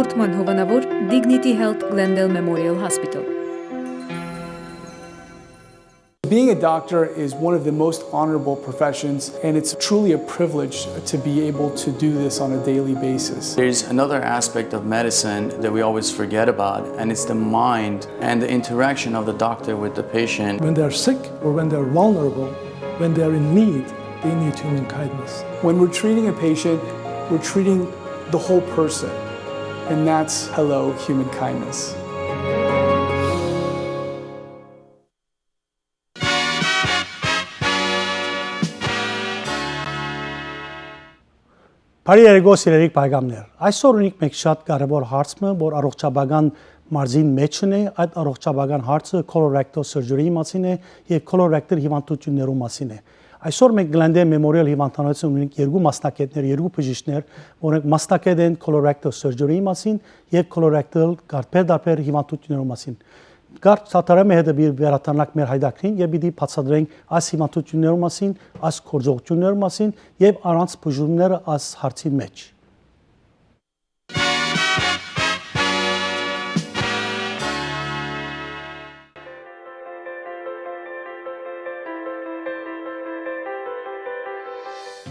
Հաղորդման հովանավոր Dignity Health Glendale Memorial Hospital. Being a doctor is one of the most honorable professions, and it's truly a privilege to be able to do this on a daily basis. There's another aspect of medicine that we always forget about, and it's the mind and the interaction of the doctor with the patient. When they're sick or when they're vulnerable, when they're in need, they need human kindness. When we're treating a patient, we're treating the whole person, and that's hello, human kindness. Բարի երեկո սիրելի բարեկամներ։ Այսօր ունենք մենք շատ կարևոր հարցը, որ առողջապահական մարզին մեջն է, այդ առողջապահական հարցը colorectal surgery-ի մասին է եւ colorectal հիվանդություններու մասին է։ Այսօր մենք Glendale Memorial հիվանդանոցում ունենք երկու մասնակիցներ, երկու բժիշկներ, որոնք մասնակից են colorectal surgery-ի մասին եւ colorectal կարպեր հիվանդություններու մասին։ Կարճ ցածրամե հետեւի վերաթանակ մեր հայդակրին եւ պիտի բացատրենք այս հիվանդություններու մասին, այս գործողություններու մասին եւ առանց բուժումները այս հարցի մեջ։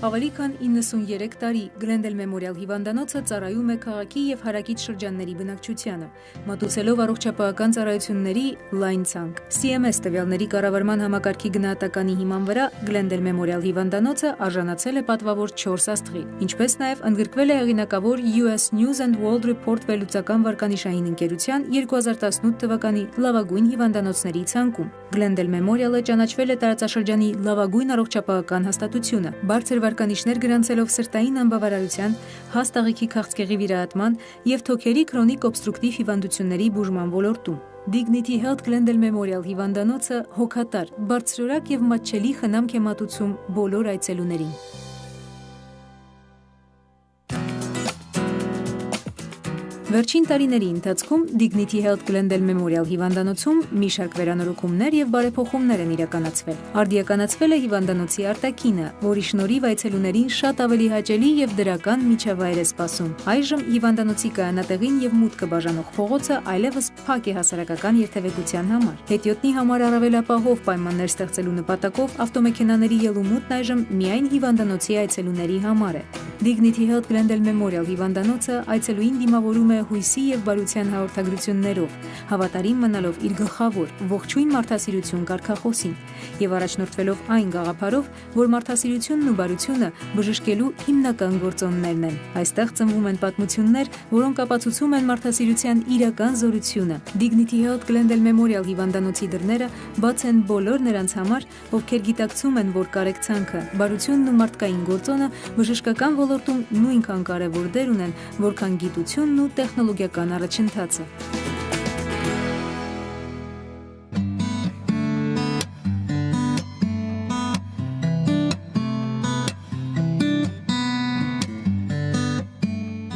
Ավելի քան 93 տարի Glendale Memorial հիվանդանոցը ծառայում է քաղաքի եւ հարակից շրջանների բնակչությանը, մատուցելով առողջապահական ծառայությունների լայն ցանկ։ CMS տվյալների կառավարման համակարգի գնահատականի հիման վրա Glendale Memorial հիվանդանոցը արժանացել է պատվավոր 4 աստղի, ինչպես նաեւ ընդգրկվել է հեղինակավոր US News and World Report վերլուծական վարկանիշային ընկերության 2018 թվականի լավագույն հիվանդանոցների ցանկում։ Glendale Memorial-ը ճանաչվել է տարածաշրջանի լավագույն առողջապահական հաստատությունը, բարձր վարկանիշներ գրանցելով սրտային անբավարարության, հաստ աղիքի քաղցկեղի վիրահատման եւ թոքերի քրոնիկ օբստրուկտիվ հիվանդությունների բուժման ոլորտում։ Dignity Health Glendale Memorial հիվանդանոցը հոգատար, բարձրորակ եւ մատչելի խնամք է մատուցում բոլոր այցելուներին։ Վերջին տարիների ընթացքում Dignity Health Glendale Memorial հիվանդանոցում մի շարք վերանորոգումներ եւ բարեփոխումներ են իրականացվել։ Արդիականացվել է հիվանդանոցի արտաքինը, որի շնորհիվ այցելուներին շատ ավելի հաճելի եւ դրական միջավայր է սպասում։ Այժմ հիվանդանոցի կայանատեղին եւ մուտքը բաժանող փողոցը այլևս փակ է հասարակական երթևեկության համար։ Հետիոտնի համար առավել ապահով պայմաններ ստեղծելու նպատակով ավտոմեքենաների ելումուտն այժմ միայն հիվանդանոցի այցելուների համար է։ Dignity Health Glendale Memorial հիվանդանոցը այցելուին դիմավորում է հույսի եւ բարության հաղորդագրություններով, հավատարիմ մնալով իր գլխավոր ողջույն մարդասիրություն կարգախոսին եւ առաջնորդվելով այն գաղափարով, որ մարդասիրությունն ու բարությունը բժշկելու հիմնական գործոններն են։ Այստեղ ծնվում են պատմություններ, որոնք ապացուցում են մարդասիրության իրական զորությունը։ Dignity Health Glendale Memorial հիվանդանոցի դռները բաց են բոլոր նրանց համար, ովքեր գիտակցում են, որ կարեկցանքը, բարությունն ու մարդկային գործոնը բժշկական ոլորտում նույնքան կարևոր դեր ունեն, որքան գիտությունն ու տեխնոլոգիական առաջընթացը։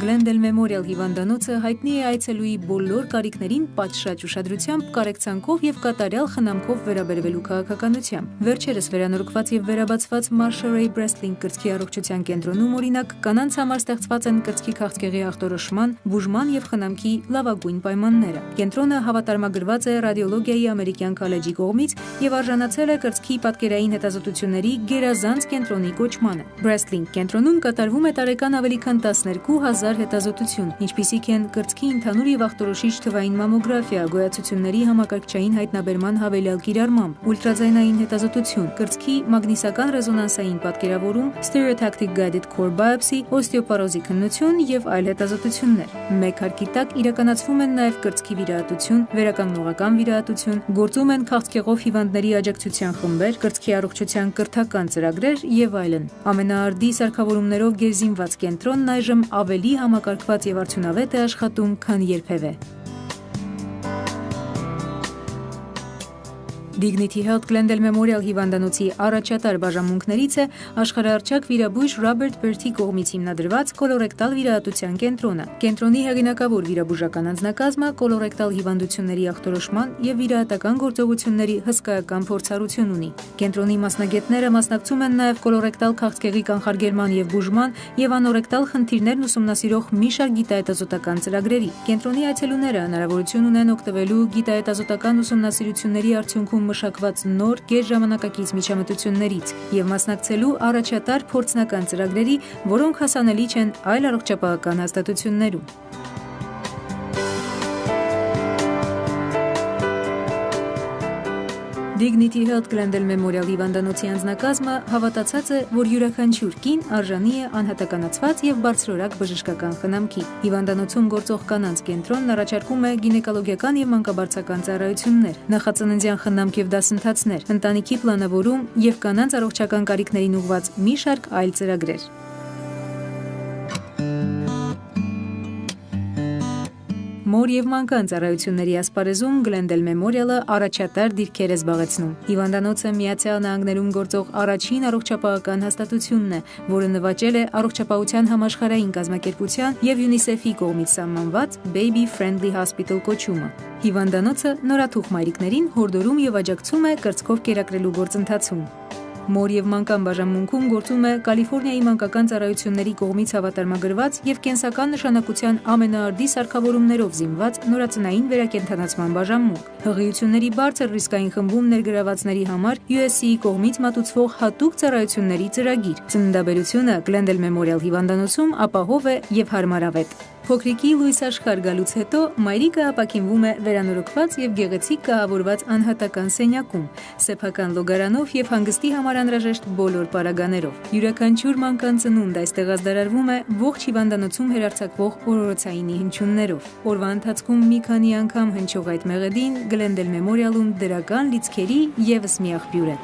Glendale Memorial հիվանդանոցը հայտնի է այցելուի բոլոր կարիքներին պատշաճ ուշադրությամբ, կարեկցանքով եւ կատարյալ խնամքով վերաբերվելու քաղաքականությամբ։ Վերջերս վերանորոգված եւ վերաբացված Marshall Ray Wrestling կրծքի առողջության կենտրոնում օրինակ կանանց համար ստեղծված են կրծքի քաղցկեղի ախտորոշման, բուժման եւ խնամքի լավագույն պայմանները։ Կենտրոնը հավատարմագրված է ռադիոլոգիայի ամերիկյան քոլեջի կողմից եւ արժանացել է կրծքի պատկերային հետազոտությունների գերազանց կենտրոնի կոչմանը։ Wrestling կենտրոնում կատարվում է տարեկան ավելի քան 12000 հետազոտություն, ինչպիսիք են կրծքի ընդհանուր եւ ախտորոշիչ թվային մամոգրաֆիա, գոյացությունների համակարգչային հայտնաբերման հավելյալ կիրառմամբ, ուլտրաձայնային հետազոտություն, կրծքի մագնիսական ռեզոնանսային պատկերավորում, stereotactic guided core biopsy, օստեոպարոզի քննություն եւ այլ հետազոտություններ։ Մեկ հարկի տակ իրականացվում են նաեւ կրծքի վիրահատություն, վերականգնողական վիրահատություն, գործում են քաղցկեղով հիվանդների աջակցության խմբեր, կրծքի առողջության կրթական ծրագրեր եւ այլն։ Ամենաարդի սարքավորումներով գերզինված կենտրոնն այժմ ավելի համակարգված եւ արդյունավետ է աշխատում, քան երբևէ։ Dignity Health Glendale Memorial հիվանդանոցի առաջատար բաժանմունքներից է աշխարհահռչակ վիրաբույժ Ռոբերտ Բերթի կողմից հիմնադրված կոլորեկտալ վիրահատության կենտրոնը։ Կենտրոնի հեղինակավոր վիրաբուժական անձնակազմը կոլորեկտալ հիվանդությունների ախտորոշման եւ վիրահատական գործողությունների հսկայական փորձառություն ունի։ Կենտրոնի մասնագետները մասնակցում են նաեւ կոլորեկտալ քաղցկեղի կանխարգելման եւ բուժման եւ անորեկտալ խնդիրներն ուսումնասիրող մի շարք գիտահետազոտական ծրագրերի։ Կենտրոնի այցելուները հնարավորություն ունեն օգտվելու գիտահետազոտական ուսումնասիրությունների արդյունքում մշակված նոր գերժամանակակից միջամտություններից եւ մասնակցելու առաջատար փորձնական ծրագրերի, որոնք հասանելի չեն այլ առողջապահական հաստատություններում։ Dignity Health Glendale Memorial հիվանդանոցի անձնակազմը հավատացած է, որ յուրաքանչյուր կին արժանի է անհատականացված եւ բարձրորակ բժշկական խնամքի։ Հիվանդանոցում գործող կանանց կենտրոնն առաջարկում է գինեկոլոգիական եւ մանկաբարձական ծառայություններ, նախածննդյան խնամք եւ դասընթացներ, ընտանիքի պլանավորում եւ կանանց առողջական կարիքներին ուղղված մի շարք այլ ծրագրեր։ Մոր եւ մանկան ծառայությունների ասպարեզում Glendale Memorial-ը առաջատար դիրքեր է զբաղեցնում։ Հիվանդանոցը Միացյալ Նահանգներում գործող առաջին առողջապահական հաստատությունն է, որը նվաճել է առողջապահության համաշխարհային կազմակերպության եւ UNICEF-ի կողմից սահմանված Baby Friendly Hospital կոչումը։ Հիվանդանոցը նորաթուխ մայրիկներին հորդորում եւ աջակցում է կրծքով կերակրելու գործընթացում։ Մոր եւ մանկան բաժանմունքում գործում է Կալիֆոռնիայի մանկական ծառայությունների կողմից հավատարմագրված եւ կենսական նշանակության ամենաարդի սարքավորումներով զինված նորածնային վերակենդանացման բաժանմունք։ Հղիությունների բարձր ռիսկային խմբում ներգրավվածների համար USC-ի կողմից մատուցվող հատուկ ծառայությունների ծրագիր։ Ծննդաբերությունը Glendale Memorial հիվանդանոցում ապահով է եւ հարմարավետ։ Փոքրիկի լույս աշխարհ գալուց հետո մայրիկը ապաքինվում է վերանորոգված եւ գեղեցիկ կահավորված անհատական սենյակում, սեփական լոգարանով եւ հանգստի համար անհրաժեշտ բոլոր պարագաներով։ Յուրաքանչյուր մանկան ծնունդ այստեղ ազդարարվում է ողջ հիվանդանոցում հերարցակվող օրորոցայինի հնչյուններով։ Օրվա ընթացքում մի քանի անգամ հնչող այդ մեղեդին Glendale Memorial-ում դրական լիցքերի եւս մի աղբյուր է։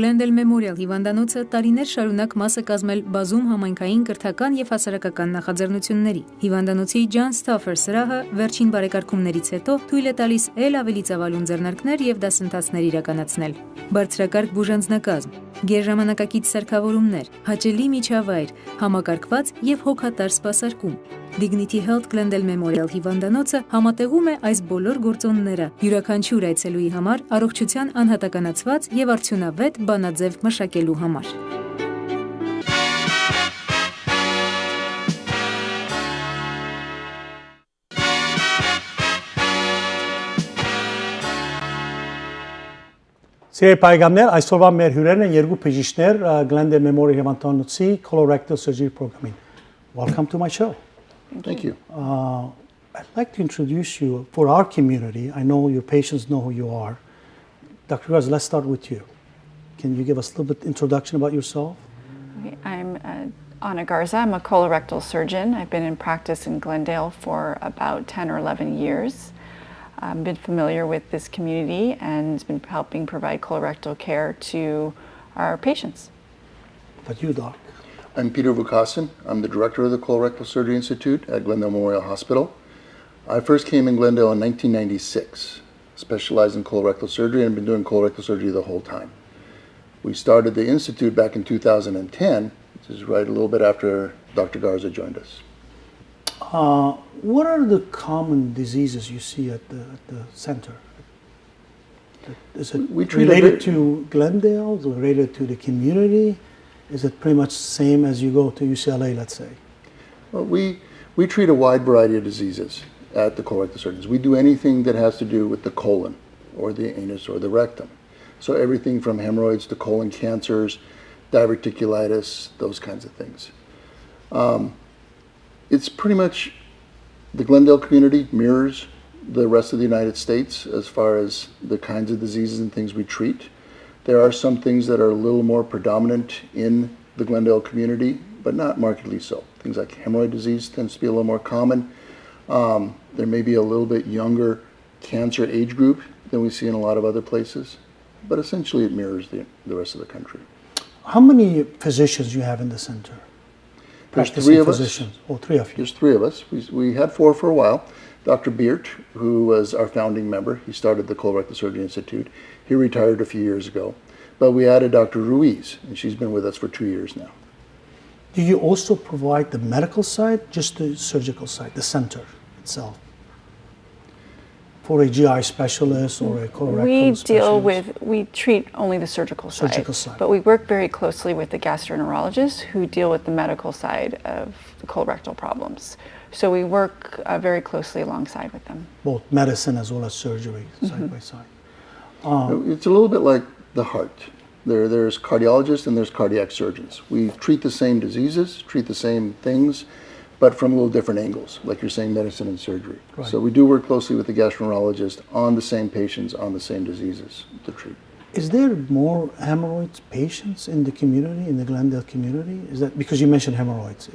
Glendale Memorial հիվանդանոցը տարիներ շարունակ մաս է կազմել բազում համայնքային, կրթական եւ հասարակական նախաձեռնությունների։ Հիվանդանոցի John Stauffer սրահը վերջին բարեկարգումներից հետո թույլ է տալիս ել ավելի ծավալուն ձեռնարկներ եւ դասընթացներ իրականացնել։ Բարձրակարգ բուժանձնակազմ, գերժամանակակից սարքավորումներ, հաճելի միջավայր, համակարգված եւ հոգատար սպասարկում։ Dignity Health Glendale Memorial հիվանդանոցը համատեղում է այս բոլոր գործոնները յուրաքանչյուր այցելուի համար առողջության անհատականացված եւ արդյունավետ բանաձև մշակելու համար։ Սիրելի պայգամներ, այսօրվա մեր հյուրերն են երկու բժիշկներ Glendale Memorial հիվանդանոցի colorectal surgery program-ին. Welcome to my show. Thank you. I'd like to introduce you for our community. I know your patients know who you are. Dr. Garza, let's start with you. Can you give us a little bit introduction about yourself? Okay, I'm Anna Garza. I'm a colorectal surgeon. I've been in practice in Glendale for about 10 or 11 years. I've been familiar with this community and been helping provide colorectal care to our patients. But you, Doc? I'm Peter Vukasin. I'm the director of the Colorectal Surgery Institute at Glendale Memorial Hospital. I first came in Glendale in 1996, specialized in colorectal surgery, and have been doing colorectal surgery the whole time. We started the institute back in 2010, which is right a little bit after Dr. Garza joined us. What are the common diseases you see at the center? Is it related to Glendale, related to the community? Is it pretty much the same as you go to UCLA, let's say? Well, we treat a wide variety of diseases at the colorectal surgeons. We do anything that has to do with the colon or the anus or the rectum. So everything from hemorrhoids to colon cancers, diverticulitis, those kinds of things. It's pretty much the Glendale community mirrors the rest of the United States as far as the kinds of diseases and things we treat. There are some things that are a little more predominant in the Glendale community, but not markedly so. Things like hemorrhoid disease tends to be a little more common. There may be a little bit younger cancer age group than we see in a lot of other places, but essentially it mirrors the rest of the country. How many physicians you have in the center? There's Practicing three of us. physicians. Oh, three of you. There's three of us. We had four for a while. Dr. Beert, who was our founding member, he started the Colorectal Surgery Institute. He retired a few years ago. But we added Dr. Ruiz, and she's been with us for 2 years now. Do you also provide the medical side, just the surgical side, the center itself? For a GI specialist or a colorectal specialist? We treat only the surgical Surgical side. but we work very closely with the gastroenterologists who deal with the medical side of the colorectal problems. So we work very closely alongside with them. Both medicine as well as surgery, side by side. It's a little bit like the heart. There's cardiologists and there's cardiac surgeons. We treat the same diseases, treat the same things, but from a little different angles, like you're saying, medicine and surgery. Right. So we do work closely with the gastroenterologist on the same patients, on the same diseases to treat. Is there more hemorrhoids patients in the community, in the Glendale community? Is that because you mentioned hemorrhoids?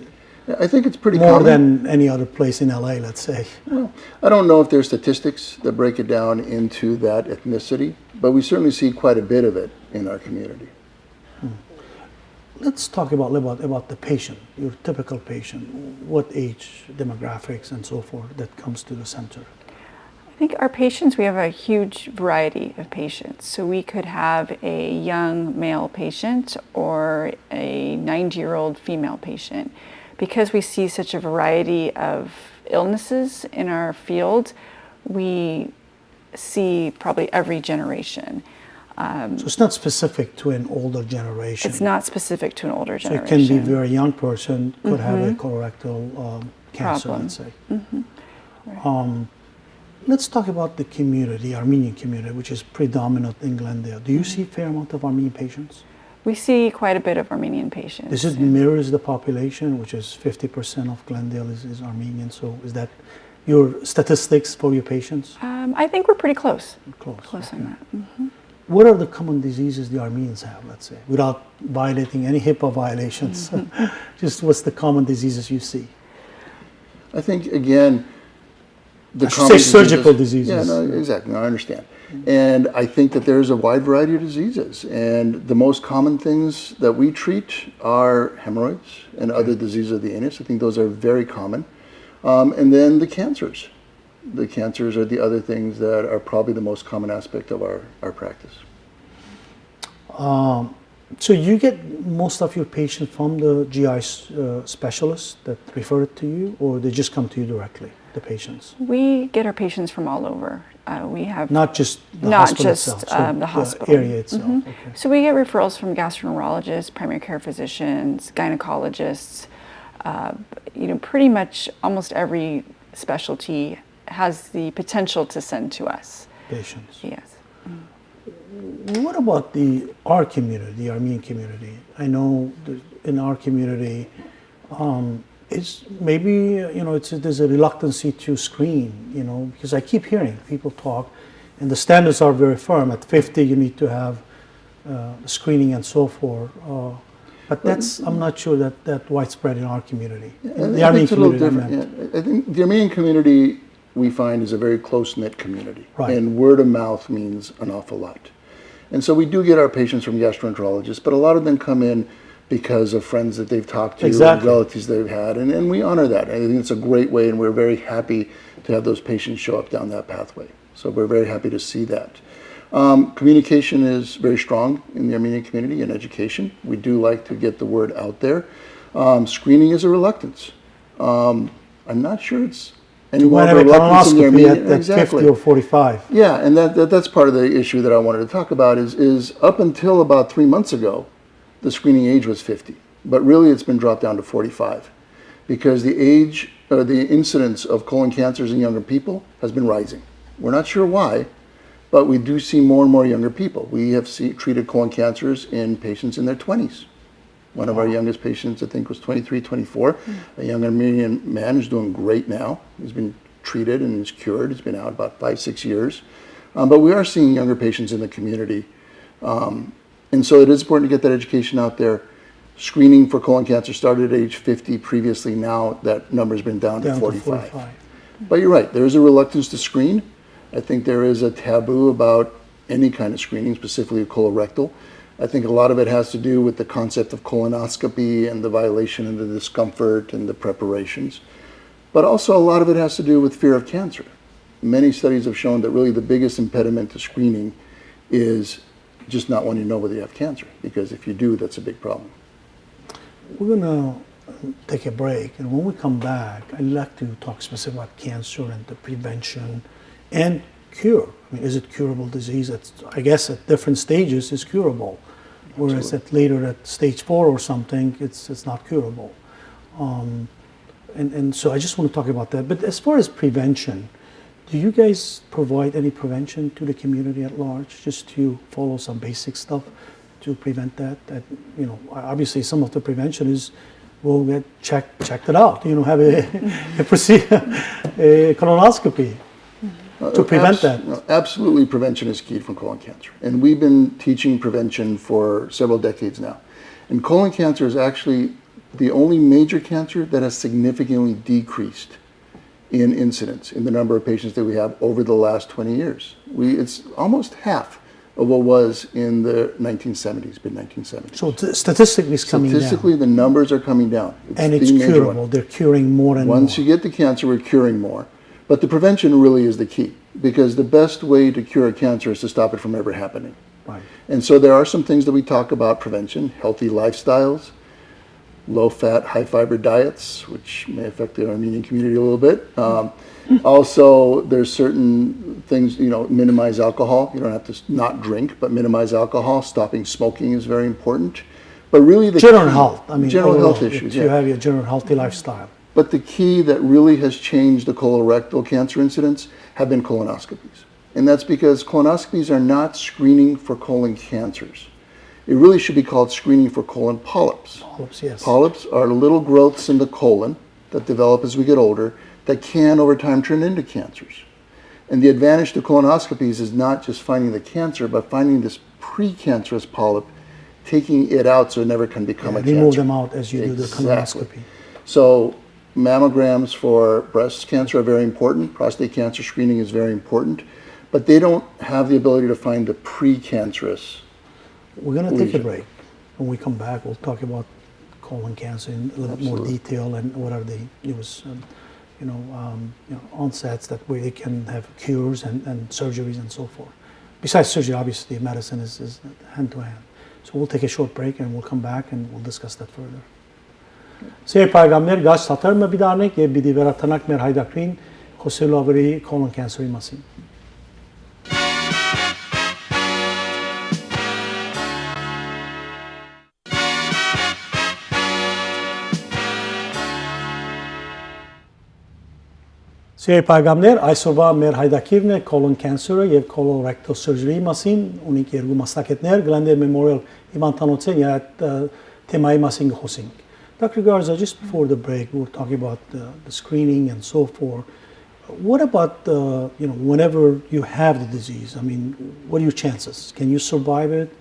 Yeah, I think it's pretty More common. than any other place in LA, let's say. Well, I don't know if there's statistics that break it down into that ethnicity, but we certainly see quite a bit of it in our community. Let's talk about the patient, your typical patient. What age, demographics, and so forth that comes to the center? I think our patients, we have a huge variety of patients. So we could have a young male patient or a 90-year-old female patient. Because we see such a variety of illnesses in our field, we see probably every generation. So it's not specific to an older generation. It's not specific to an older So generation. it can be a very young person, could have a colorectal cancer, Problem. let's say. Let's talk about the community, Armenian community, which is predominant in Glendale. Do you see a fair amount of Armenian patients? We see quite a bit of Armenian patients. Does it mirrors the population, which is 50% of Glendale is Armenian? So is that your statistics for your patients? I think we're pretty close. Close. On that. What are the common diseases the Armenians have, let's say, without violating any HIPAA violations? Just what's the common diseases you see? I think, again, the I should common say surgical diseases. Yeah, no, exactly. No, I understand. And I think that there's a wide variety of diseases. And the most common things that we treat are hemorrhoids and other diseases of the anus. I think those are very common. And then the cancers. The cancers are the other things that are probably the most common aspect of our practice. So you get most of your patients from the GI specialists that refer it to you, or they just come to you directly, the patients? We get our patients from all over. We have Not just the not hospital just itself, so the hospital area itself. Okay. So we get referrals from gastroenterologists, primary care physicians, gynecologists. Pretty much almost every specialty has the potential to send to us. Patients. Yes. What about our community, the Armenian community? I know in our community, it's maybe, there's a reluctancy to screen, because I keep hearing people talk, and the standards are very firm. At 50, you need to have screening and so forth. But I'm not sure that widespread in our community. The Armenian community, I meant. I think the Armenian community, we find, is a very close-knit community. Right. And word of mouth means an awful lot. And so we do get our patients from gastroenterologists, but a lot of them come in because of friends that they've talked to, Exactly. and relatives they've had, and we honor that. I think it's a great way, and we're very happy to have those patients show up down that pathway. So we're very happy to see that. Communication is very strong in the Armenian community and education. We do like to get the word out there. Screening is a reluctance. I'm not sure it's any You more might of a have a reluctance in the colonoscopy Armenian. at 50 or 45. Yeah, and that's part of the issue that I wanted to talk about is up until about 3 months ago, the screening age was 50, but really it's been dropped down to 45 because the age or the incidence of colon cancers in younger people has been rising. We're not sure why, but we do see more and more younger people. We have treated colon cancers in patients in their 20s. One of our youngest patients, I think, was 23, 24. A young Armenian man who's doing great now. He's been treated and is cured. He's been out about 5-6 years. But we are seeing younger patients in the community. And so it is important to get that education out there. Screening for colon cancer started at age 50 previously. Now that number's been down to 45. But you're right, there is a reluctance to screen. I think there is a taboo about any kind of screening, specifically colorectal. I think a lot of it has to do with the concept of colonoscopy and the violation and the discomfort and the preparations. But also a lot of it has to do with fear of cancer. Many studies have shown that really the biggest impediment to screening is just not wanting to know whether you have cancer, because if you do, that's a big problem. We're going to take a break, and when we come back, I'd like to talk specifically about cancer and the prevention and cure. I mean, is it curable disease? I guess at different stages it's curable, whereas later at stage 4 or something, it's not curable. And so I just want to talk about that. But as far as prevention, do you guys provide any prevention to the community at large, just to follow some basic stuff to prevent that? That, you know, obviously some of the prevention is we'll get checked it out, you know, have a colonoscopy to prevent that. Absolutely, prevention is key from colon cancer. And we've been teaching prevention for several decades now. And colon cancer is actually the only major cancer that has significantly decreased in incidence in the number of patients that we have over the last 20 years. It's almost half of what was in the 1970s, mid-1970s. So statistically it's coming down. Statistically, the numbers are coming down. And it's curable. They're curing more and more. Once you get the cancer, we're curing more. But the prevention really is the key, because the best way to cure cancer is to stop it from ever happening. Right. And so there are some things that we talk about prevention: healthy lifestyles, low-fat, high-fiber diets, which may affect the Armenian community a little bit. Also, there's certain things, you know, minimize alcohol. You don't have to not drink, but minimize alcohol. Stopping smoking is very important. But really the general health. I mean, general health issues. You have your general healthy lifestyle. But the key that really has changed the colorectal cancer incidence have been colonoscopies. And that's because colonoscopies are not screening for colon cancers. It really should be called screening for colon polyps. Polyps, yes. Polyps are little growths in the colon that develop as we get older that can over time turn into cancers. And the advantage to colonoscopies is not just finding the cancer, but finding this precancerous polyp, taking it out so it never can become a cancer. Remove them out as you do the colonoscopy. So mammograms for breast cancer are very important. Prostate cancer screening is very important. But they don't have the ability to find the precancerous. We're going to take a break. When we come back, we'll talk about colon cancer in a little bit more detail and what are the newest, onsets that where they can have cures and surgeries and so forth. Besides surgery, obviously, medicine is hand to hand. So we'll take a short break and we'll come back and we'll discuss that further. Սիրելի բարեկամներ, գազ թաթարը մի դառնենք եւ պիտի վերաթանանք մեր հայդակրին խոսելու ավելի colon cancer-ի մասին։ Սիրելի բարեկամներ, այսօրվա մեր հայդակիրն է colon cancer-ը եւ colorectal surgery-ի մասին, ունենք երկու մասնակիցներ, Glendale Memorial Հիվանդանոցեն եւ այդ թեմայի մասին խոսենք։ Dr. Garza, just before the break, we were talking about the screening and so forth. What about, whenever you have the disease? I mean, what are your chances? Can you survive it?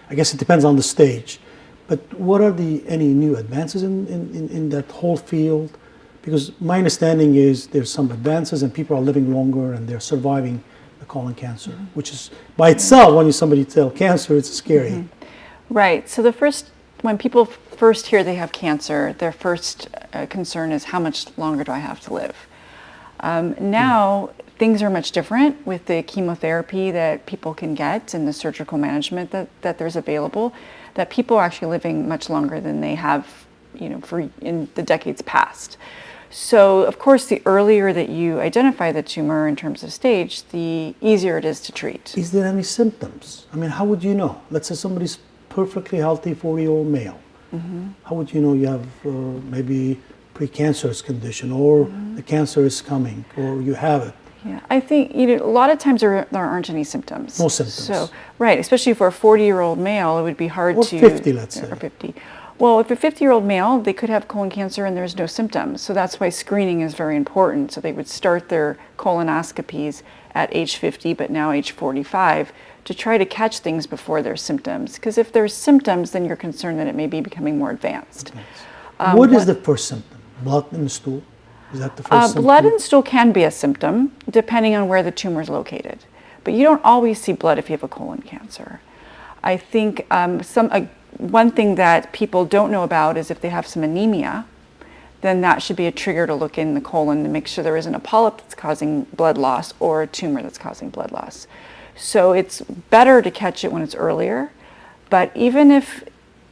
I guess it depends on the stage. But what are any new advances in that whole field? Because my understanding is there's some advances and people are living longer and they're surviving the colon cancer, which is by itself, when somebody tells cancer, it's scary. Right. So when people first hear they have cancer, their first concern is how much longer do I have to live? Now, things are much different with the chemotherapy that people can get and the surgical management that there's available, that people are actually living much longer than they have, in the decades past. So, of course, the earlier that you identify the tumor in terms of stage, the easier it is to treat. Is there any symptoms? I mean, how would you know? Let's say somebody's perfectly healthy 40-year-old male. How would you know you have maybe precancerous condition or the cancer is coming or you have it? Yeah, I think a lot of times there aren't any symptoms. No symptoms. So, right, especially for a 40-year-old male, it would be hard or to... 50, let's say. Or 50. Well, if a 50-year-old male, they could have colon cancer and there's no symptoms. So that's why screening is very important. So they would start their colonoscopies at age 50, but now age 45, to try to catch things before there's symptoms. Because if there's symptoms, then you're concerned that it may be becoming more advanced. What is the first symptom? Blood in the stool? Is that the first symptom? Blood in the stool can be a symptom, depending on where the tumor is located. But you don't always see blood if you have a colon cancer. I think one thing that people don't know about is if they have some anemia, then that should be a trigger to look in the colon to make sure there isn't a polyp that's causing blood loss or a tumor that's causing blood loss. So it's better to catch it when it's earlier, but even if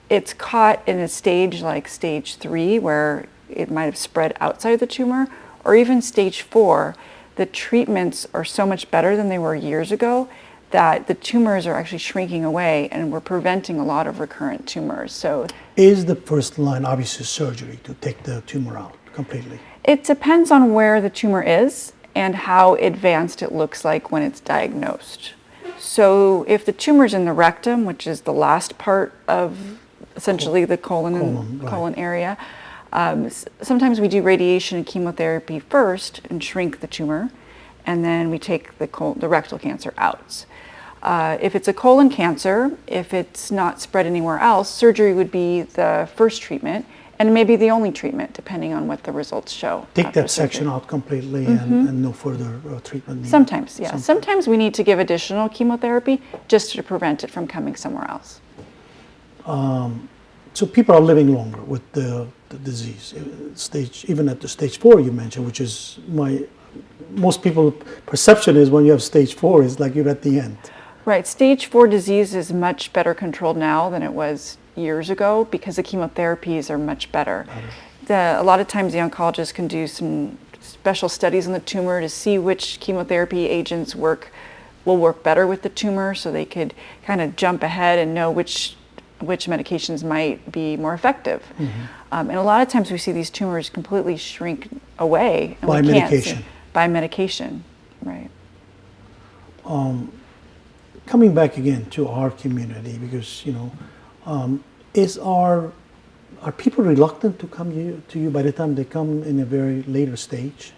it's caught in a stage like stage 3 where it might have spread outside the tumor, or even stage 4, the treatments are so much better than they were years ago that the tumors are actually shrinking away and we're preventing a lot of recurrent tumors. So Is the first line obviously surgery to take the tumor out completely? it depends on where the tumor is and how advanced it looks like when it's diagnosed. So if the tumor's in the rectum, which is the last part of essentially the colon area, sometimes we do radiation and chemotherapy first and shrink the tumor, and then we take the rectal cancer out. If it's a colon cancer, if it's not spread anywhere else, surgery would be the first treatment and maybe the only treatment, depending on what the results show. Take that section out completely and no further treatment needed. Sometimes, yeah. Sometimes we need to give additional chemotherapy just to prevent it from coming somewhere else. So people are living longer with the disease. Even at the stage 4 you mentioned, which is most people's perception is when you have stage 4, it's like you're at the end. Right, stage 4 disease is much better controlled now than it was years ago because the chemotherapies are much better. A lot of times the oncologist can do some special studies on the tumor to see which chemotherapy agents will work better with the tumor, so they could kind of jump ahead and know which medications might be more effective. And a lot of times we see these tumors completely shrink away. And By medication. By medication, right. Coming back again to our community, because are people reluctant to come to you by the time they come in a very later stage?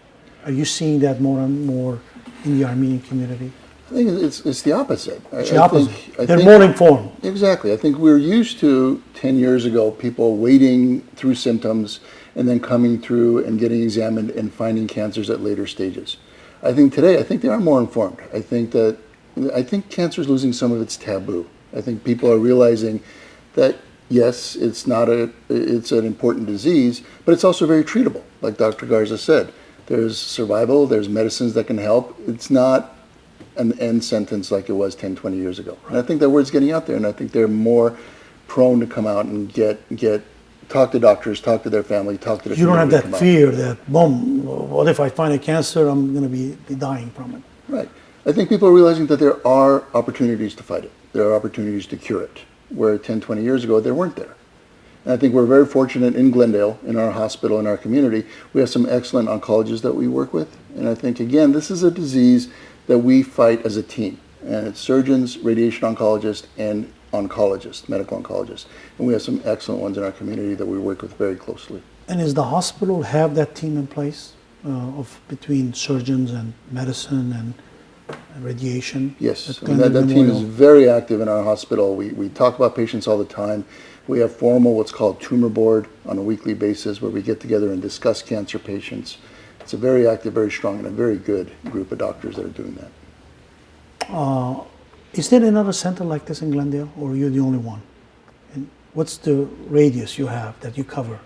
Are you seeing that more and more in the Armenian community? I think it's the opposite. It's the opposite. They're more informed. Exactly. I think we're used to 10 years ago people waiting through symptoms and then coming through and getting examined and finding cancers at later stages. I think today, they are more informed. I think cancer is losing some of its taboo. I think people are realizing that yes, it's an important disease, but it's also very treatable. Like Dr. Garza said, there's survival, there's medicines that can help. It's not an end sentence like it was 10, 20 years ago. And I think that word's getting out there, and I think they're more prone to come out and talk to doctors, talk to their family, talk to the community. You don't have that fear that, what if I find a cancer, I'm going to be dying from it. Right. I think people are realizing that there are opportunities to fight it. There are opportunities to cure it, where 10, 20 years ago, there weren't there. And I think we're very fortunate in Glendale, in our hospital, in our community. We have some excellent oncologists that we work with. And I think, again, this is a disease that we fight as a team. And it's surgeons, radiation oncologists, and oncologists, medical oncologists. And we have some excellent ones in our community that we work with very closely. And does the hospital have that team in place between surgeons and medicine and radiation? Yes, that team is very active in our hospital. We talk about patients all the time. We have formal, what's called tumor board on a weekly basis where we get together and discuss cancer patients. It's a very active, very strong, and a very good group of doctors that are doing that. Is there another center like this in Glendale, or are you the only one? And what's the radius you have that you cover?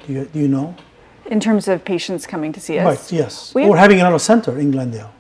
Do you know? In terms of patients coming to see us? Right, yes. Or having another center in Glendale.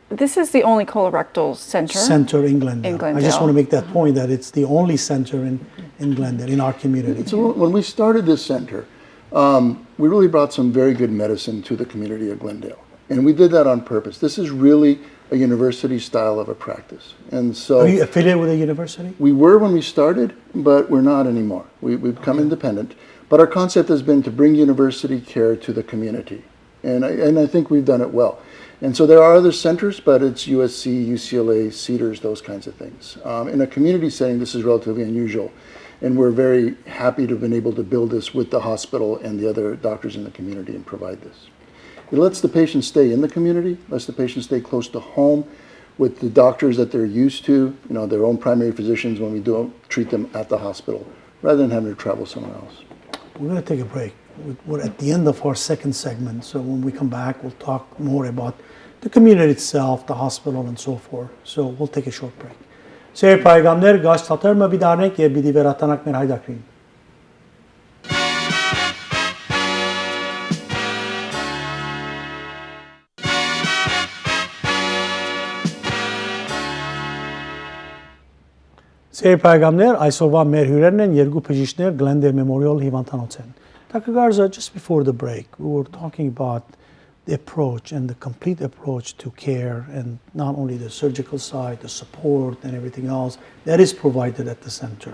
This is the only colorectal center in Glendale. I just want to make that point that it's the only center in Glendale, in our community. So when we started this center, we really brought some very good medicine to the community of Glendale. And we did that on purpose. This is really a university style of a practice. And so, are you affiliated with a university? We were when we started, but we're not anymore. We've become independent. But our concept has been to bring university care to the community. And I think we've done it well. And so there are other centers, but it's USC, UCLA, Cedars, those kinds of things. In a community setting, this is relatively unusual. And we're very happy to have been able to build this with the hospital and the other doctors in the community and provide this. It lets the patient stay in the community, lets the patient stay close to home with the doctors that they're used to, their own primary physicians when we don't treat them at the hospital, rather than having to travel somewhere else. We're going to take a break. We're at the end of our second segment, so when we come back, we'll talk more about the community itself, the hospital, and so forth. So we'll take a short break. Սեր պայգամներ գաչ թաթերմը բիդարնեք եւ բիդի վերատանակ մեր հայդակրին։ Սեր պայգամներ այսօրվա մեր հյուրերն են երկու բժիշկներ Glendale Memorial հիվանդանոցեն։ Dr. Garza, just before the break, we were talking about the approach and the complete approach to care, and not only the surgical side, the support and everything else that is provided at the center.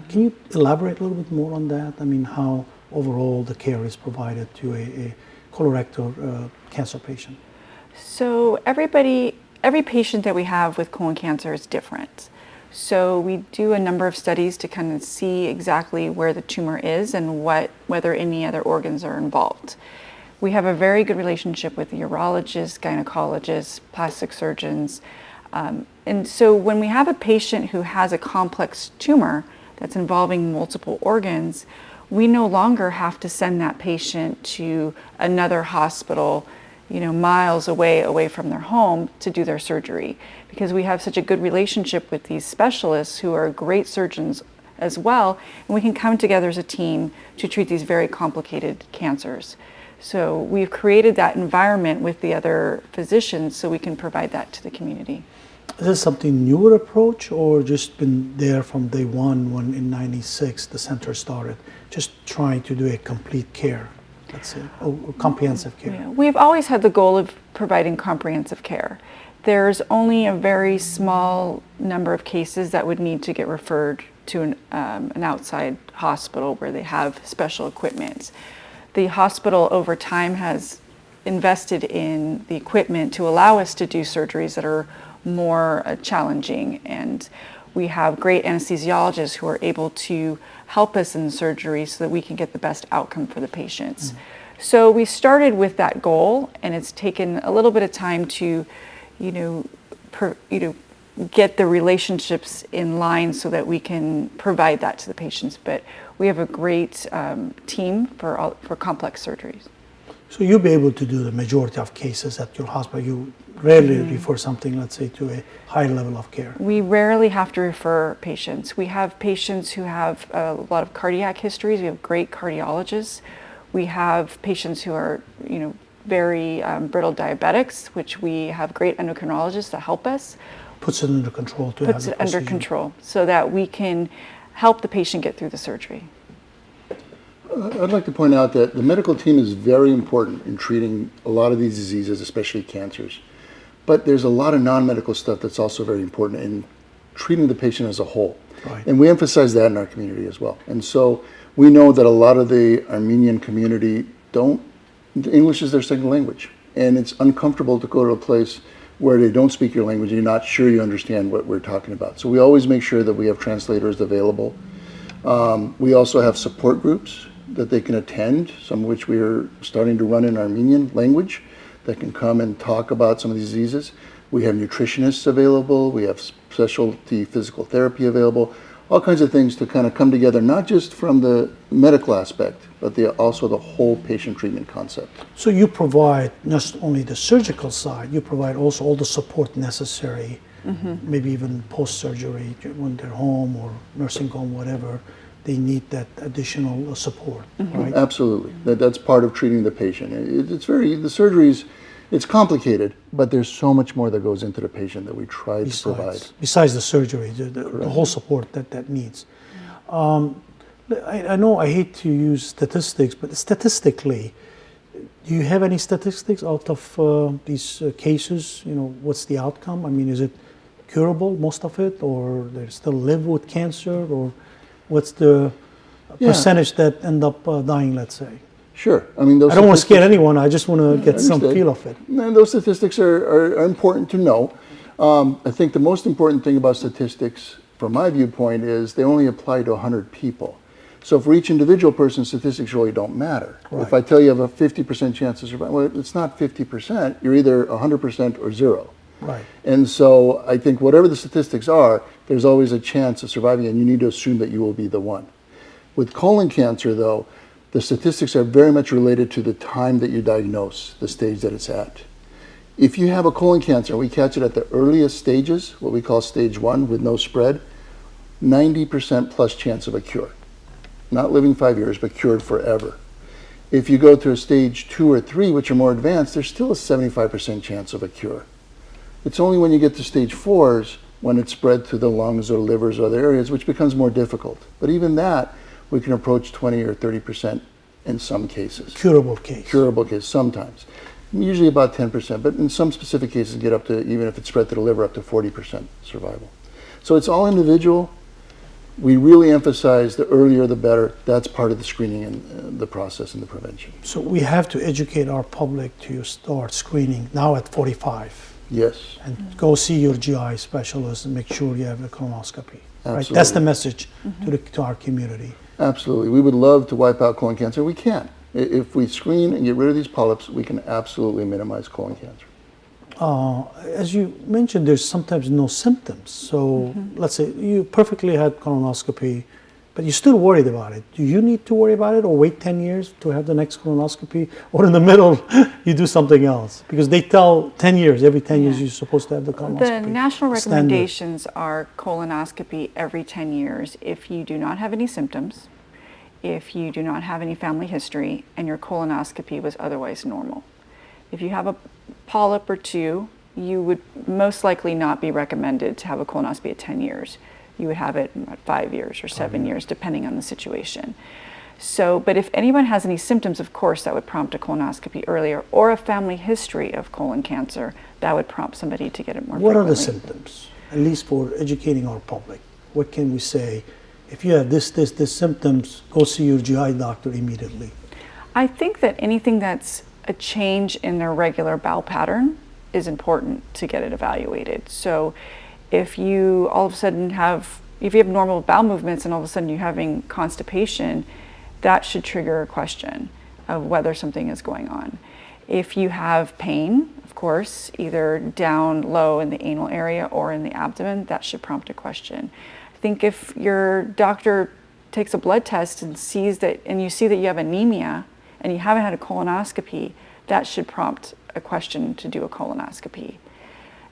Can you elaborate a little bit more on that? I mean, how overall the care is provided to a colorectal cancer patient? So every patient that we have with colon cancer is different. So we do a number of studies to kind of see exactly where the tumor is and whether any other organs are involved. We have a very good relationship with the urologists, gynecologists, plastic surgeons. And so when we have a patient who has a complex tumor that's involving multiple organs, we no longer have to send that patient to another hospital, miles away from their home to do their surgery, because we have such a good relationship with these specialists who are great surgeons as well, and we can come together as a team to treat these very complicated cancers. So we've created that environment with the other physicians so we can provide that to the community. Is this something newer approach, or just been there from day one when in '96 the center started, just trying to do a complete care, let's say, or comprehensive care? Yeah, we've always had the goal of providing comprehensive care. There's only a very small number of cases that would need to get referred to an outside hospital where they have special equipment. The hospital over time has invested in the equipment to allow us to do surgeries that are more challenging, and we have great anesthesiologists who are able to help us in surgery so that we can get the best outcome for the patients. So we started with that goal, and it's taken a little bit of time to get the relationships in line so that we can provide that to the patients. But we have a great team for complex surgeries. So you'll be able to do the majority of cases at your hospital. You rarely refer something, let's say, to a high level of care. We rarely have to refer patients. We have patients who have a lot of cardiac histories. We have great cardiologists. We have patients who are, very brittle diabetics, which we have great endocrinologists that help us. Puts it under control to Puts it under control so that we can help the patient get through the surgery. I'd like to point out that the medical team is very important in treating a lot of these diseases, especially cancers. But there's a lot of non-medical stuff that's also very important in treating the patient as a whole. Right. And we emphasize that in our community as well. And so we know that a lot of the Armenian community English is their second language. And it's uncomfortable to go to a place where they don't speak your language and you're not sure you understand what we're talking about. So we always make sure that we have translators available. We also have support groups that they can attend, some of which we are starting to run in Armenian language, that can come and talk about some of these diseases. We have nutritionists available, we have specialty physical therapy available, all kinds of things to kind of come together, not just from the medical aspect, but also the whole patient treatment concept. So you provide not only the surgical side, you provide also all the support necessary, maybe even post-surgery when they're home or nursing home, whatever. They need that additional support, right? Absolutely. That's part of treating the patient. The surgeries, it's complicated, but there's so much more that goes into the patient that we try to provide. Besides the surgery, the whole support that needs. I know I hate to use statistics, but statistically, do you have any statistics out of these cases? What's the outcome? I mean, is it curable, most of it, or they still live with cancer, or what's the percentage that end up dying, let's say? Sure. I mean, I don't want to scare anyone. I just want to get some feel of it. And those statistics are important to know. I think the most important thing about statistics, from my viewpoint, is they only apply to 100 people. So for each individual person, statistics really don't matter. Right. If I tell you have a 50% chance of survival, well, it's not 50%. You're either 100% or zero. Right. And so I think whatever the statistics are, there's always a chance of surviving, and you need to assume that you will be the one. With colon cancer, though, the statistics are very much related to the time that you diagnose, the stage that it's at. If you have a colon cancer, we catch it at the earliest stages, what we call stage 1 with no spread, 90% plus chance of a cure. Not living 5 years, but cured forever. If you go through a stage 2 or 3, which are more advanced, there's still a 75% chance of a cure. It's only when you get to stage 4s when it's spread to the lungs or livers or other areas, which becomes more difficult. But even that, we can approach 20 or 30% in some cases. Curable case. Curable case, sometimes. Usually about 10%, but in some specific cases get up to, even if it's spread to the liver, up to 40% survival. So it's all individual. We really emphasize the earlier the better. That's part of the screening and the process and the prevention. So we have to educate our public to start screening now at 45. Yes. And go see your GI specialist and make sure you have a colonoscopy. Right? Absolutely. That's the message to our community. Absolutely. We would love to wipe out colon cancer. We can't. If we screen and get rid of these polyps, we can absolutely minimize colon cancer. As you mentioned, there's sometimes no symptoms. So let's say you perfectly had colonoscopy, but you're still worried about it. Do you need to worry about it or wait 10 years to have the next colonoscopy? Or in the middle, you do something else? Because they tell 10 years, every 10 years you're supposed to have the colonoscopy. The national recommendations are colonoscopy every 10 years if you do not have any symptoms, if you do not have any family history, and your colonoscopy was otherwise normal. If you have a polyp or two, you would most likely not be recommended to have a colonoscopy at 10 years. You would have it at 5 years or 7 years, depending on the situation. So, but if anyone has any symptoms, of course, that would prompt a colonoscopy earlier, or a family history of colon cancer, that would prompt somebody to get it more frequently. What are the symptoms, at least for educating our public? What can we say? If you have this symptoms, go see your GI doctor immediately. I think that anything that's a change in their regular bowel pattern is important to get it evaluated. So if you all of a sudden if you have normal bowel movements and all of a sudden you're having constipation, that should trigger a question of whether something is going on. If you have pain, of course, either down low in the anal area or in the abdomen, that should prompt a question. I think if your doctor takes a blood test and sees that, and you see that you have anemia and you haven't had a colonoscopy, that should prompt a question to do a colonoscopy.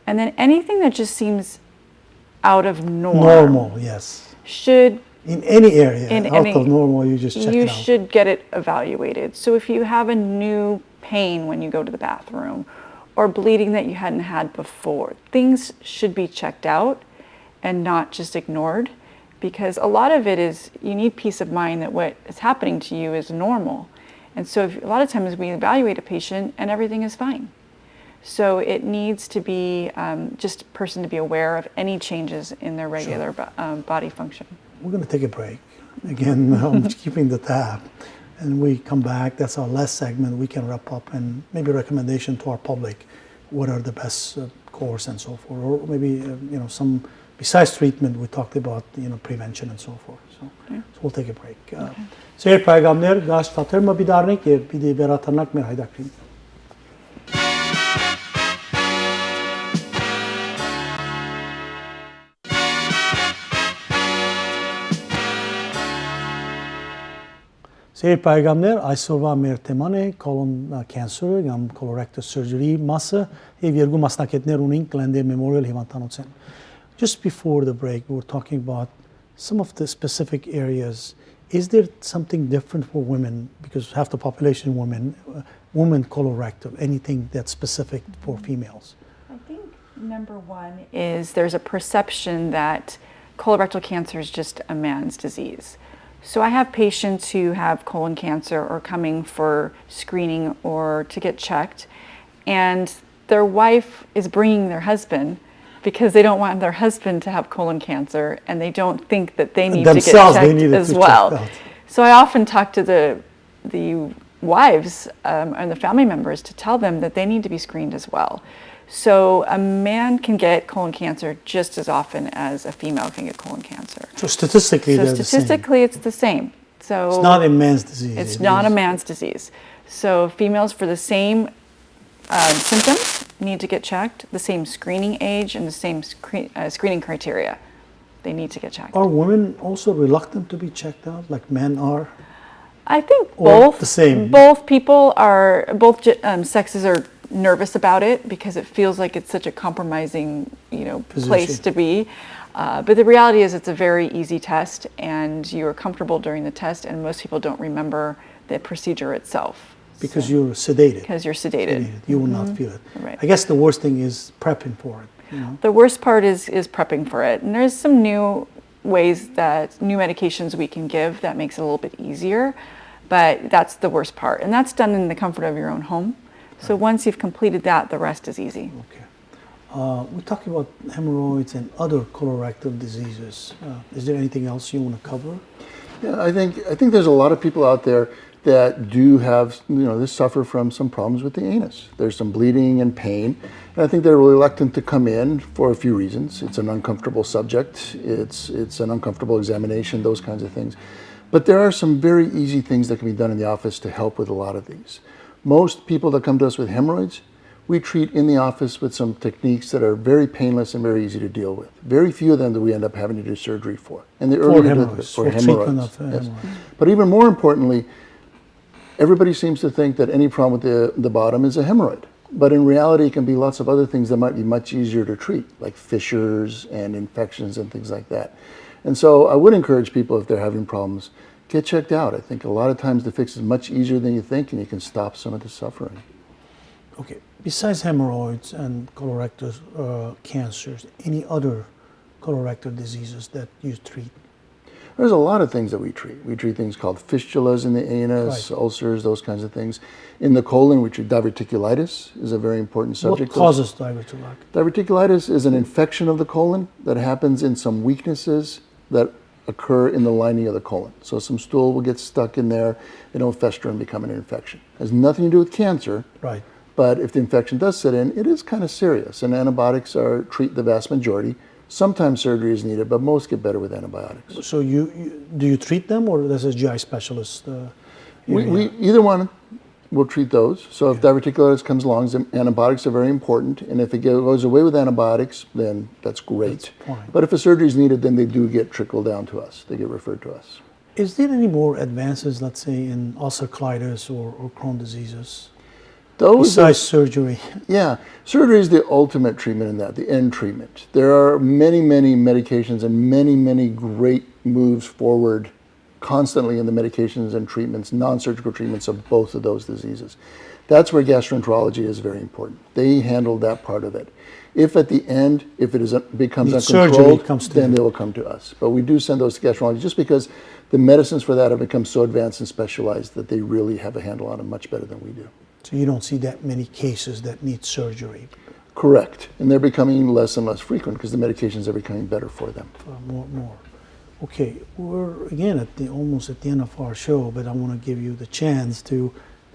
And then anything that just seems out of Normal, yes. Should, in any area, in of normal, you just check it out. you should get it evaluated. So if you have a new pain when you go to the bathroom, or bleeding that you hadn't had before, things should be checked out and not just ignored, because a lot of it is, you need peace of mind that what is happening to you is normal. And so a lot of times we evaluate a patient and everything is fine. So it needs to be just a person to be aware of any changes in their regular body function. We're going to take a break. Again, I'm keeping the tab. And we come back, that's our last segment. We can wrap up and maybe recommendation to our public. What are the best course and so forth. Or maybe, some, besides treatment, we talked about, prevention and so forth. So we'll take a break. Սեր պայգամներ, գազ թաթեր մը բիդարնենք և պիդի վերաթանակ մեր հայդակրին։ Սեր պայգամներ, այսօրվա մեր թեման է colon cancer կամ colorectal surgery մասը և երկու մասնակետներ ունենք Glendale Memorial հիվանդանոցեն։ Just before the break, we were talking about some of the specific areas. Is there something different for women, because half the population women colorectal, anything that's specific for females? I think number one is there's a perception that colorectal cancer is just a man's disease. So I have patients who have colon cancer or coming for screening or to get checked, and their wife is bringing their husband because they don't want their husband to have colon cancer, and they don't think that they need to get checked as well. So I often talk to the wives and the family members to tell them that they need to be screened as well. So a man can get colon cancer just as often as a female can get colon cancer. So statistically, it's the same. So it's not a man's disease. It's not a man's disease. So females for the same symptoms need to get checked, the same screening age and the same screening criteria. They need to get checked. Are women also reluctant to be checked out like men are? I think both the same. Both people are, both sexes are nervous about it because it feels like it's such a compromising, place to be. But the reality is it's a very easy test, and you're comfortable during the test, and most people don't remember the procedure itself. Because you're sedated. Because you're sedated. You will not feel it. Right. I guess the worst thing is prepping for it. The worst part is prepping for it. And there's some new medications we can give that makes it a little bit easier, but that's the worst part. And that's done in the comfort of your own home. So once you've completed that, the rest is easy. Okay. We're talking about hemorrhoids and other colorectal diseases. Is there anything else you want to cover? Yeah, I think there's a lot of people out there that do have, they suffer from some problems with the anus. There's some bleeding and pain. And I think they're reluctant to come in for a few reasons. It's an uncomfortable subject. It's an uncomfortable examination, those kinds of things. But there are some very easy things that can be done in the office to help with a lot of these. Most people that come to us with hemorrhoids, we treat in the office with some techniques that are very painless and very easy to deal with. Very few of them do we end up having to do surgery for. And the earlier For treatment of hemorrhoids. But even more importantly, everybody seems to think that any problem with the bottom is a hemorrhoid. But in reality, it can be lots of other things that might be much easier to treat, like fissures and infections and things like that. And so I would encourage people, if they're having problems, get checked out. I think a lot of times the fix is much easier than you think, and you can stop some of the suffering. Okay. Besides hemorrhoids and colorectal cancers, any other colorectal diseases that you treat? There's a lot of things that we treat. We treat things called fistulas in the anus, Right. ulcers, those kinds of things. In the colon, we treat diverticulitis, is a very important subject. What causes diverticulitis? Diverticulitis is an infection of the colon that happens in some weaknesses that occur in the lining of the colon. So some stool will get stuck in there, it'll fester and become an infection. It has nothing to do with cancer. Right. But if the infection does set in, it is kind of serious, and antibiotics treat the vast majority. Sometimes surgery is needed, but most get better with antibiotics. So do you treat them, or does a GI specialist? We either one will treat those. So if diverticulitis comes along, antibiotics are very important, and if it goes away with antibiotics, then that's great. That's fine. But if a surgery is needed, then they do get trickled down to us. They get referred to us. Is there any more advances, let's say, in ulcerative colitis or Crohn's diseases? Besides surgery. Yeah, surgery is the ultimate treatment in that, the end treatment. There are many, many medications and many, many great moves forward constantly in the medications and treatments, non-surgical treatments of both of those diseases. That's where gastroenterology is very important. They handle that part of it. If at the end, if it becomes uncontrolled, then they will come to us. But we do send those to gastroenterology just because the medicines for that have become so advanced and specialized that they really have a handle on it much better than we do. So you don't see that many cases that need surgery? Correct. And they're becoming less and less frequent because the medications are becoming better for them. More. Okay, we're again almost at the end of our show, but I want to give you the chance to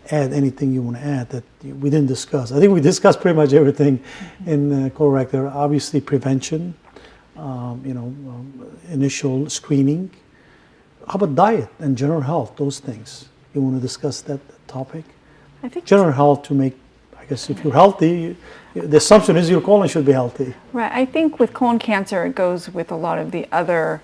add anything you want to add that we didn't discuss. I think we discussed pretty much everything in colorectal. Obviously, prevention, initial screening. How about diet and general health, those things? You want to discuss that topic? I think general health to make, I guess if you're healthy, the assumption is your colon should be healthy. Right. I think with colon cancer, it goes with a lot of the other,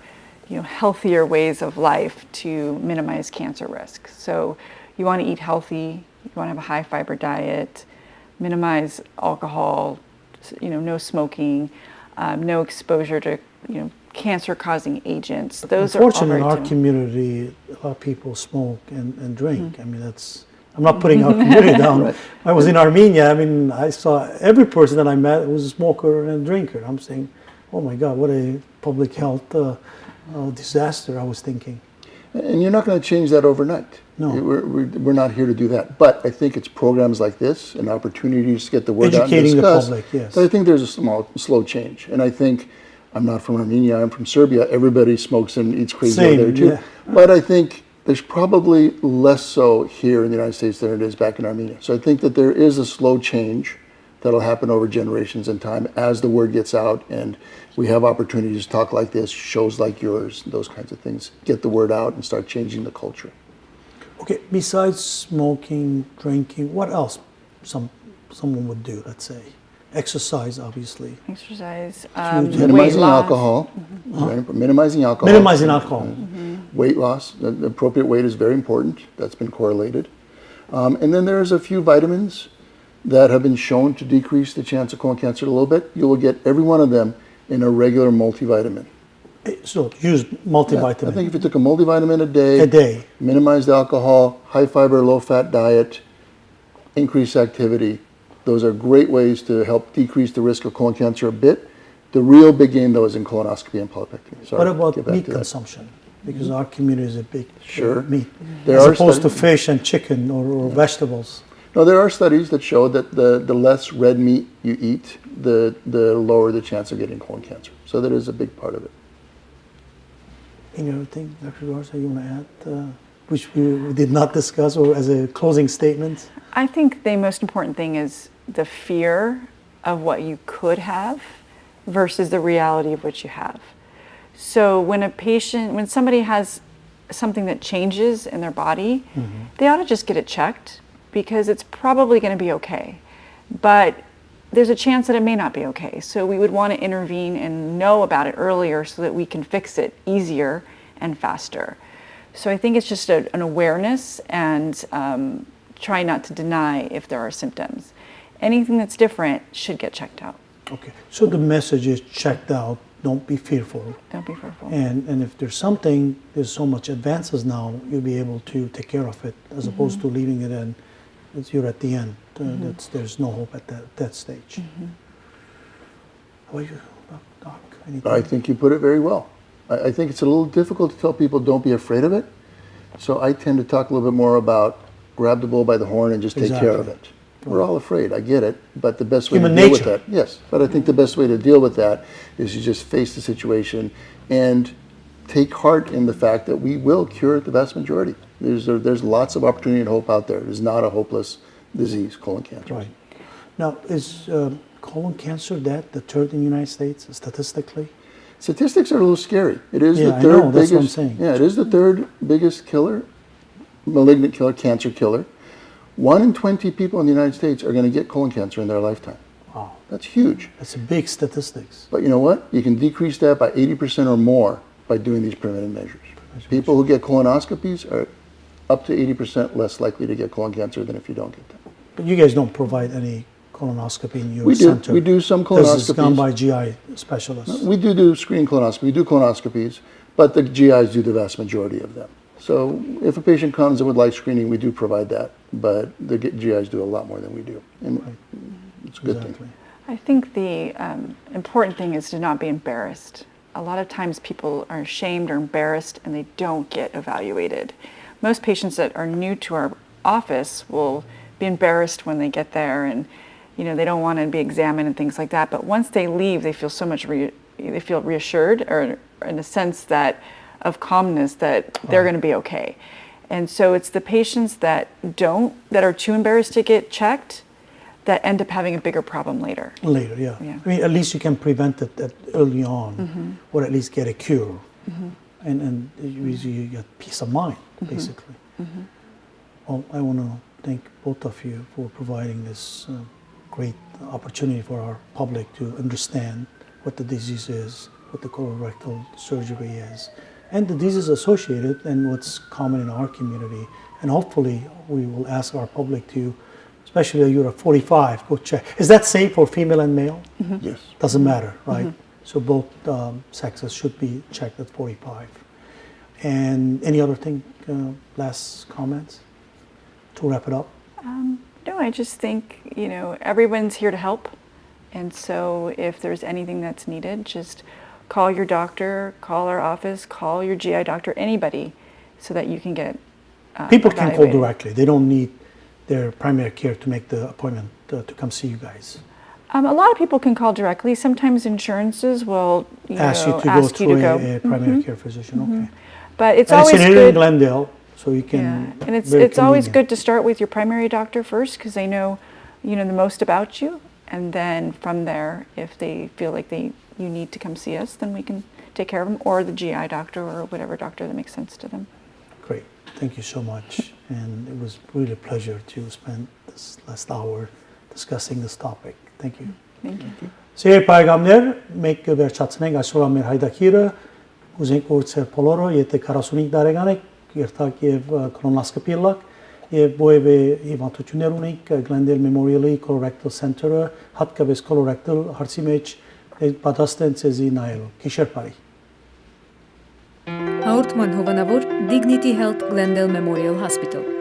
healthier ways of life to minimize cancer risk. So you want to eat healthy, you want to have a high fiber diet, minimize alcohol, no smoking, no exposure to, cancer-causing agents. Those are all unfortunately, in our community, a lot of people smoke and drink. Mm-hmm. I mean, I'm not putting our community down. Right. I was in Armenia. I mean, I saw every person that I met was a smoker and a drinker. I'm saying, oh my God, what a public health disaster, I was thinking. And you're not going to change that overnight. No. We're not here to do that. But I think it's programs like this and opportunities to get the word out and discuss. Educating the public, yes. But I think there's a slow change. And I think, I'm not from Armenia, I'm from Serbia. Everybody smokes and eats crazy over there too. Yeah. But I think there's probably less so here in the United States than it is back in Armenia. So I think that there is a slow change that'll happen over generations in time as the word gets out and we have opportunities to talk like this, shows like yours, those kinds of things, get the word out and start changing the culture. Okay, besides smoking, drinking, what else someone would do, let's say? Exercise, obviously. Exercise, minimizing alcohol. Mm-hmm. Minimizing alcohol. Minimizing alcohol. Mm-hmm. Weight loss, the appropriate weight is very important. That's been correlated. And then there's a few vitamins. that have been shown to decrease the chance of colon cancer a little bit, you will get every one of them in a regular multivitamin. So use multivitamin. I think if you took a multivitamin a day, minimized alcohol, high fiber, low fat diet, increased activity, those are great ways to help decrease the risk of colon cancer a bit. The real big game though is in colonoscopy and polypectomy. What about meat consumption? Because our community is a big meat, There as are opposed to studies- fish and chicken or vegetables. No, there are studies that show that the less red meat you eat, the lower the chance of getting colon cancer. So that is a big part of it. Any other thing, Dr. Garza, you want to add, which we did not discuss, or as a closing statement? I think the most important thing is the fear of what you could have versus the reality of what you have. So when somebody has something that changes in their body, they ought to just get it checked because it's probably going to be okay. But there's a chance that it may not be okay. So we would want to intervene and know about it earlier so that we can fix it easier and faster. So I think it's just an awareness and try not to deny if there are symptoms. Anything that's different should get checked out. Okay, so the message is checked out, don't be fearful. Don't be fearful. And if there's something, there's so much advances now, you'll be able to take care of it, as opposed to leaving it in, you're at the end. There's no hope at that stage. How about you, Doc? Anything? I think you put it very well. I think it's a little difficult to tell people don't be afraid of it. So I tend to talk a little bit more about grab the bull by the horn and just take care of it. We're all afraid, I get it, but the best way Human to deal nature. with that, yes, but I think the best way to deal with that is you just face the situation and take heart in the fact that we will cure the vast majority. There's lots of opportunity and hope out there. It is not a hopeless disease, colon cancer. Right. Now, is colon cancer that the third in the United States, statistically? Statistics are a little scary. It is the I third know, that's biggest. what I'm saying. Yeah, it is the third biggest killer, malignant killer, cancer killer. 1 in 20 people in the United States are going to get colon cancer in their lifetime. Wow. That's huge. That's a big statistics. But you know what? You can decrease that by 80% or more by doing these preventive measures. People who get colonoscopies are up to 80% less likely to get colon cancer than if you don't get them. But you guys don't provide any colonoscopy in your We do. center? We do some This is done colonoscopies. by GI specialists. We do screening colonoscopy. We do colonoscopies, but the GIs do the vast majority of them. So if a patient comes and would like screening, we do provide that, but the GIs do a lot more than we do. And it's a good thing. I think the important thing is to not be embarrassed. A lot of times people are ashamed or embarrassed and they don't get evaluated. Most patients that are new to our office will be embarrassed when they get there and they don't want to be examined and things like that. But once they leave, they feel so much, they feel reassured or in a sense that of calmness that they're going to be okay. And so it's the patients that are too embarrassed to get checked that end up having a bigger problem later. Later, yeah. I mean, at least you can prevent it early on, or at least get a cure. And you get peace of mind, basically. Well, I want to thank both of you for providing this great opportunity for our public to understand what the disease is, what the colorectal surgery is, and the diseases associated and what's common in our community. And hopefully we will ask our public to, especially if you're at 45, go check. Is that safe for female and male? Yes. Doesn't matter, right? So both sexes should be checked at 45. And any other thing, last comments to wrap it up? No, I just think, everyone's here to help. And so if there's anything that's needed, just call your doctor, call our office, call your GI doctor, anybody, so that you can get People can call evaluated. directly. They don't need their primary care to make the appointment to come see you guys. A lot of people can call directly. Sometimes insurances will Ask you to go ask you through to go. a primary care physician, okay. But it's And always it's in good. Glendale, so you can. Yeah, and it's very always convenient. good to start with your primary doctor first because they know, the most about you, and then from there, if they feel like you need to come see us, then we can take care of them, or the GI doctor, or whatever doctor that makes sense to them. Great, thank you so much, and it was really a pleasure to spend this last hour discussing this topic. Thank you. Thank you. Սիրելի բարեկամներ, մենք վերջացնենք այսօր մեր հայդակիրը, ուզենք որ ցեր բոլորը, եթե 45 տարեկան եք, երթակ եւ կոլոնոսկոպի լակ, եւ ովևէ հիվանդություններ ունեք Glendale Memorial-ի Colorectal Center-ը հատկապես colorectal հարցի մեջ պատասխան ցեզի նայելու գիշեր բարի Հաղորդման հովանավոր Dignity Health Glendale Memorial Hospital